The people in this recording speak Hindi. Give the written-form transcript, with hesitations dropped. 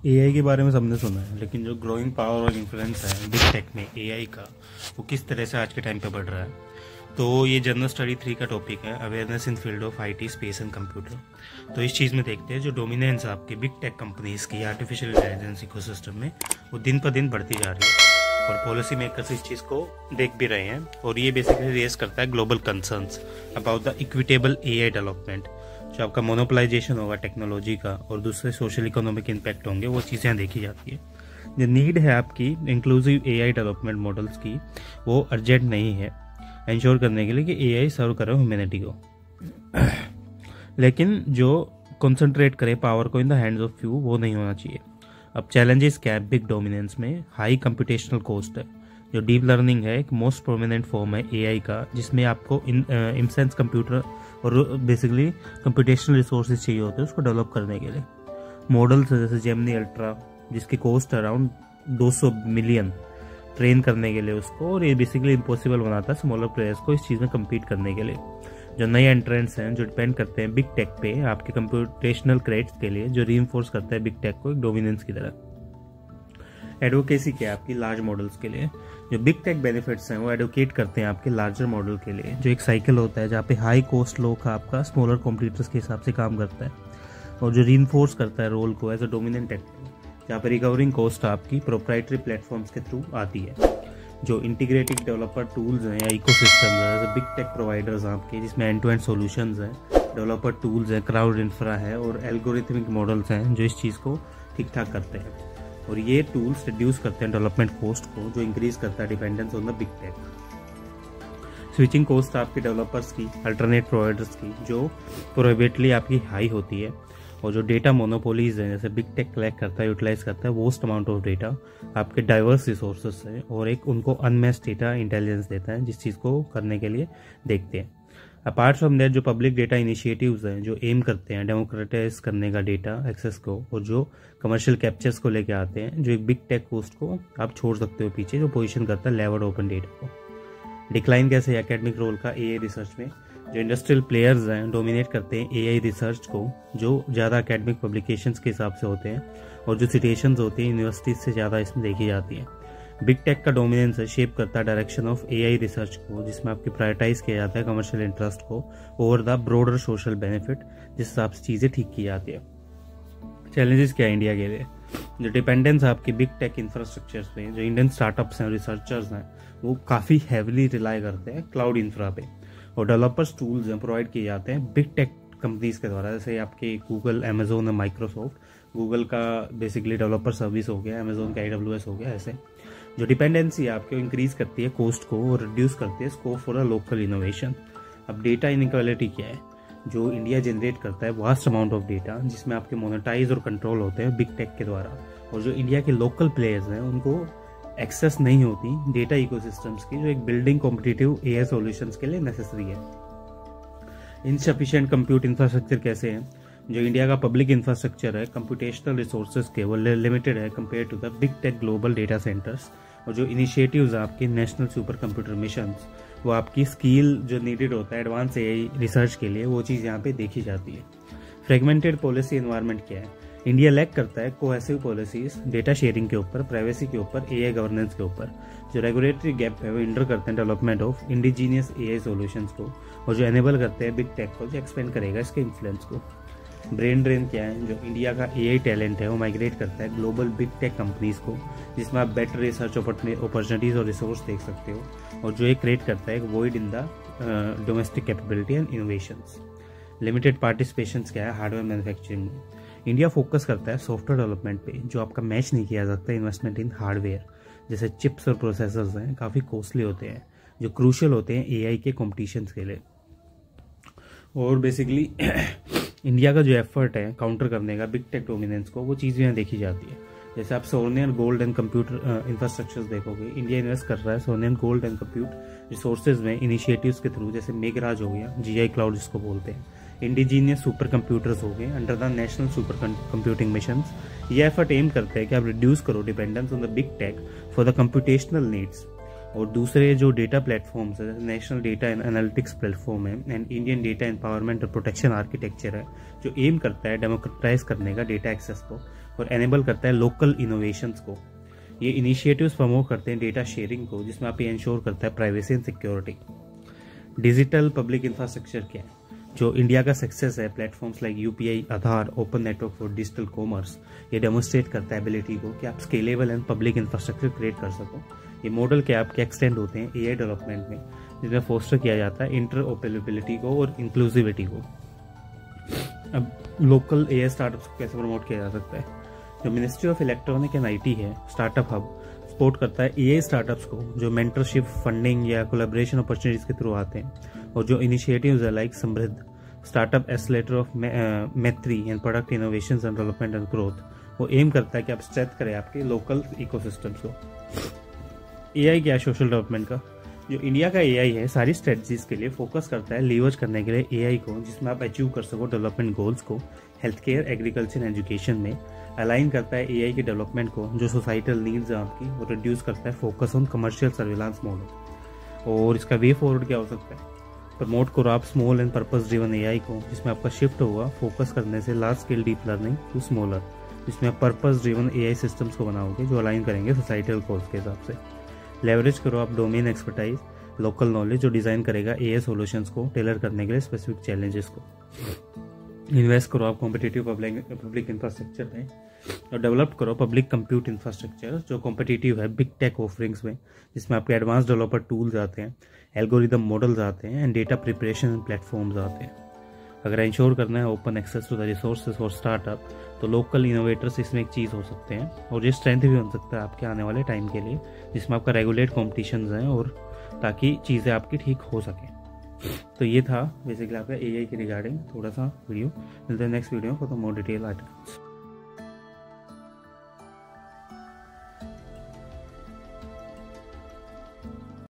एआई के बारे में सबने सुना है, लेकिन जो ग्रोइंग पावर और इन्फ्लुएंस है बिग टेक में एआई का, वो किस तरह से आज के टाइम पे बढ़ रहा है। तो ये जनरल स्टडी 3 का टॉपिक है, awareness in field of IT, space and computer. तो इस चीज़ में देखते हैं जो डोमिनेंस आपकी बिग टेक कंपनीज की आर्टिफिशियल इंटेलिजेंस इकोसिस्टम में वो दिन पर दिन बढ़ती जा रही है, और पॉलिसी मेकर्स इस चीज़ को देख भी रहे हैं। और ये बेसिकली रेस करता है global concerns about the equitable AI development. जो आपका मोनोपलाइजेशन होगा टेक्नोलॉजी का और दूसरे सोशल इकोनॉमिक इम्पैक्ट होंगे, वो चीज़ें देखी जाती है। जो नीड है आपकी इंक्लूसिव एआई डेवलपमेंट मॉडल्स की, वो अर्जेंट नहीं है इंश्योर करने के लिए कि एआई सर्व करे ह्यूमैनिटी को, लेकिन जो कंसंट्रेट करे पावर को in the hands of few, वो नहीं होना चाहिए। अब चैलेंजेस क्या है बिग डोमिनेंस में? हाई कंप्यूटेशनल कॉस्ट है। जो डीप लर्निंग है एक मोस्ट प्रोमिनेंट फॉर्म है एआई का, जिसमें आपको इंस्टेंस कंप्यूटर और बेसिकली कंप्यूटेशनल रिसोर्सेज चाहिए होते हैं उसको डेवलप करने के लिए। मॉडल्स जैसे जेमिनी अल्ट्रा, जिसकी कॉस्ट अराउंड 200 मिलियन ट्रेन करने के लिए उसको, और ये बेसिकली इम्पॉसिबल बनाता है स्मॉलर प्लेयर्स को इस चीज़ में कम्पीट करने के लिए। जो नए एंट्रेंट्स हैं जो डिपेंड करते हैं बिग टेक पे आपके कंप्यूटेशनल क्रेडिट्स के लिए, जो रीइंफोर्स करता है बिग टेक को एक डोमिनेंस की तरह। एडवोकेसी क्या है आपकी लार्ज मॉडल्स के लिए? जो बिग टेक बेनिफिट्स हैं वो एडवोकेट करते हैं आपके लार्जर मॉडल के लिए, जो एक साइकिल होता है जहाँ पे हाई कॉस्ट लो का आपका स्मॉलर कॉम्पिटिटर्स के हिसाब से काम करता है, और जो रीइंफोर्स करता है रोल को एज अ डोमिनेंट एक्टर, जहाँ पे रिकवरिंग कॉस्ट आपकी प्रोप्राइटरी प्लेटफॉर्म्स के थ्रू आती है। जो इंटीग्रेटेड डेवलपर टूल्स हैं या इकोसिस्टम है बिग टेक प्रोवाइडर्स आपके, जिसमें एंड टू एंड सॉल्यूशंस हैं, डेवलपर टूल्स हैं, क्लाउड इंफ्रा है और एल्गोरिथमिक मॉडल्स हैं जो इस चीज़ को ठीक ठाक करते हैं। और ये टूल्स रिड्यूस करते हैं डेवलपमेंट कॉस्ट को, जो इंक्रीज करता है dependence on the big take. Switching cost आपके डेवलपर्स की अल्टरनेट प्रोवाइडर्स की जो प्रोहिबिटली आपकी हाई होती है, और जो डेटा मोनोपोलीज हैं जैसे बिग टेक कलेक्ट करता है, यूटिलाइज करता है वोस्ट अमाउंट ऑफ डेटा आपके डाइवर्स रिसोर्सेज से, और एक उनको अनमैच्ड डेटा इंटेलिजेंस देता है, जिस चीज़ को करने के लिए देखते हैं। अपार्ट फ्रॉम दैट जो पब्लिक डेटा इनिशिएटिव्स हैं जो एम करते हैं डेमोक्रेटाइज करने का डेटा एक्सेस को, और जो कमर्शियल कैप्चर्स को लेके आते हैं, जो एक बिग टेक कोस्ट को आप छोड़ सकते हो पीछे, जो पोजीशन करता है लेवर्ड ओपन डेटा को। डिक्लाइन कैसे एकेडमिक रोल का एआई रिसर्च में? जो इंडस्ट्रियल प्लेयर्स हैं डोमिनेट करते हैं एआई रिसर्च को, जो ज़्यादा एकेडमिक पब्लिकेशंस के हिसाब से होते हैं, और जो सिटेशंस होती हैं यूनिवर्सिटीज से ज़्यादा इसमें देखी जाती है। बिग टेक का डोमिनेंस है शेप करता है डायरेक्शन ऑफ एआई रिसर्च को, जिसमें आपकी प्रायोरिटाइज किया जाता है कमर्शियल इंटरेस्ट को over the broader social benefit, जिस हिसाब से चीज़ें ठीक की जाती है। चैलेंजेस क्या है इंडिया के लिए? जो डिपेंडेंस आपकी बिग टेक इंफ्रास्ट्रक्चर पे, जो इंडियन स्टार्टअप्स हैं रिसर्चर्स हैं वो काफ़ी हैविली रिलाई करते हैं क्लाउड इंफ्रा पे, और डेवलपर्स टूल्स हैं प्रोवाइड किए जाते हैं बिग टेक कंपनीज के द्वारा, जैसे आपके गूगल, अमेजोन और माइक्रोसॉफ्ट। गूगल का बेसिकली डेवलपर सर्विस हो गया, अमेजोन का AWS हो गया। ऐसे जो डिपेंडेंसी आपको इंक्रीज करती है कॉस्ट को और रिड्यूस करती है scope for a local innovation. अब डेटा इनइक्वालिटी क्या है? जो इंडिया जनरेट करता है वास्ट अमाउंट ऑफ डेटा, जिसमें आपके मोनेटाइज और कंट्रोल होते हैं बिग टेक के द्वारा, और जो इंडिया के लोकल प्लेयर्स हैं उनको एक्सेस नहीं होती डेटा इकोसिस्टम्स की, जो एक बिल्डिंग कॉम्पिटिटिव एआई सॉल्यूशंस के लिए नेसेसरी है। इनसफिशिएंट कंप्यूट इंफ्रास्ट्रक्चर कैसे है? जो इंडिया का पब्लिक इंफ्रास्ट्रक्चर है कंप्यूटेशनल रिसोर्सेज के, वो लिमिटेड है compare to the big tech global data centres, और जो इनिशिएटिव्स आपके नेशनल सुपर कंप्यूटर मिशंस, वो आपकी स्किल जो नीडेड होता है एडवांस एआई रिसर्च के लिए, वो चीज़ यहाँ पे देखी जाती है। फ्रेगमेंटेड पॉलिसी एनवायरनमेंट क्या है? इंडिया लैक करता है कोहेसिव पॉलिसीज डेटा शेयरिंग के ऊपर, प्राइवेसी के ऊपर, एआई गवर्नेंस के ऊपर। जो रेगुलेटरी गैप है वो इंडर करते हैं development of indigenous AI solutions को, और जो एनेबल करते हैं बिग टेक को, जो एक्सपेंड करेगा इसके इन्फ्लुएंस को। ब्रेन ड्रेन क्या है? जो इंडिया का एआई टैलेंट है वो माइग्रेट करता है ग्लोबल बिग टेक कंपनीज को, जिसमें आप बेटर रिसर्च अपॉर्चुनिटीज और रिसोर्स देख सकते हो, और जो ये क्रिएट करता है एक void in the domestic capability and innovations. Limited participations क्या है हार्डवेयर मैन्युफैक्चरिंग में? इंडिया फोकस करता है सॉफ्टवेयर डेवलपमेंट पे, जो आपका मैच नहीं किया जा सकता इन्वेस्टमेंट इन हार्डवेयर, जैसे चिप्स और प्रोसेसर्स हैं काफ़ी कॉस्टली होते हैं, जो क्रूशियल होते हैं एआई के कॉम्पिटिशन्स के लिए। और बेसिकली इंडिया का जो एफर्ट है काउंटर करने का बिग टेक डोमिनेंस को, वो चीज़ यहाँ देखी जाती है। जैसे आप सोनियन गोल्ड एंड कंप्यूटर इंफ्रास्ट्रक्चर्स देखोगे, इंडिया इन्वेस्ट कर रहा है सोनियन गोल्ड एंड कंप्यूट रिसोर्सेज में इनिशिएटिव्स के थ्रू, जैसे मेघराज हो गया, जीआई क्लाउड जिसको बोलते हैं, इंडिजीनियस सुपर कंप्यूटर्स हो गए under the national super computing mission. ये एफर्ट एम करते हैं कि आप रिड्यूस करो dependence on the big take for the computational needs. और दूसरे जो डेटा प्लेटफॉर्म्स है, national data and analytics platform है एंड इंडियन डेटा एम्पावरमेंट और प्रोटेक्शन आर्किटेक्चर है, जो एम करता है डेमोक्रेटाइज करने का डेटा एक्सेस को, और एनेबल करता है लोकल इनोवेशंस को। ये इनिशिएटिव्स प्रमोट करते हैं डेटा शेयरिंग को, जिसमें आप ये इंश्योर करता है privacy and security. Digital public infrastructure क्या है? जो इंडिया का सक्सेस है, platforms like UPI, Aadhaar, open network for digital commerce, ये डेमोन्स्ट्रेट करता है एबिलिटी को कि आप scalable and public infrastructure create कर सको। ये मॉडल क्या आपके एक्सटेंड होते हैं एआई डेवलपमेंट में, जिसमें फोस्टर किया जाता है इंटरऑपरेबिलिटी को और इंक्लूसिविटी को। अब लोकल एआई स्टार्टअप्स को कैसे प्रमोट किया जा सकता है? जो ministry of electronic and IT है, स्टार्टअप हब सपोर्ट करता है एआई स्टार्टअप्स को जो मेंटरशिप, फंडिंग या कोलैबोरेशन अपॉर्चुनिटीज के थ्रू आते हैं। और जो इनिशिएटिव्स है लाइक समृद्ध, स्टार्टअप एक्सेलेरेटर ऑफ मैत्री and product innovation and development and growth, वो एम करता है कि आप स्ट्रेंथ करें आपके लोकल इकोसिस्टम्स को। एआई क्या है सोशल डेवलपमेंट का? जो इंडिया का एआई है, सारी स्ट्रेटजीज के लिए फोकस करता है लीवर्ज करने के लिए एआई को, जिसमें आप अचीव कर सको डेवलपमेंट गोल्स को। हेल्थ केयर, एग्रीकल्चर, एजुकेशन में अलाइन करता है एआई के डेवलपमेंट को, जो सोसाइटल नीड्स है आपकी, वो रिड्यूस करता है। Focus on commercial surveillance model. और इसका वे फॉरवर्ड क्या हो सकता है? प्रमोट करो आप small and purpose driven AI को, जिसमें आपका शिफ्ट होगा फोकस करने से large scale deep learning to smaller, जिसमें आप पर्पस ड्रिवन एआई सिस्टम्स को बनाओगे जो अलाइन करेंगे सोसाइटल गोल्स के हिसाब से। लेवरेज करो आप डोमेन एक्सपर्टाइज, लोकल नॉलेज, जो डिज़ाइन करेगा एआई सॉल्यूशंस को टेलर करने के लिए स्पेसिफिक चैलेंजेस को। इन्वेस्ट करो आप कॉम्पिटिटिव पब्लिक इंफ्रास्ट्रक्चर में, और डेवलप करो पब्लिक कंप्यूट इंफ्रास्ट्रक्चर जो कॉम्पिटिटिव है बिग टेक ऑफरिंग्स में, जिसमें आपके एडवांस डेवलपर टूल्स आते हैं, एल्गोरिदम मॉडल्स आते हैं एंड डेटा प्रिपरेशन प्लेटफॉर्म्स आते हैं। अगर इंश्योर करना है open access to the resources for startup, तो लोकल इनोवेटर्स इसमें एक चीज़ हो सकते हैं, और ये स्ट्रेंथ भी बन सकता है आपके आने वाले टाइम के लिए, जिसमें आपका रेगुलेट कॉम्पिटिशन हैं और ताकि चीज़ें आपकी ठीक हो सकें। तो ये था बेसिकली आपका एआई के रिगार्डिंग थोड़ा सा वीडियो। मिलते हैं next video for the more detail articles.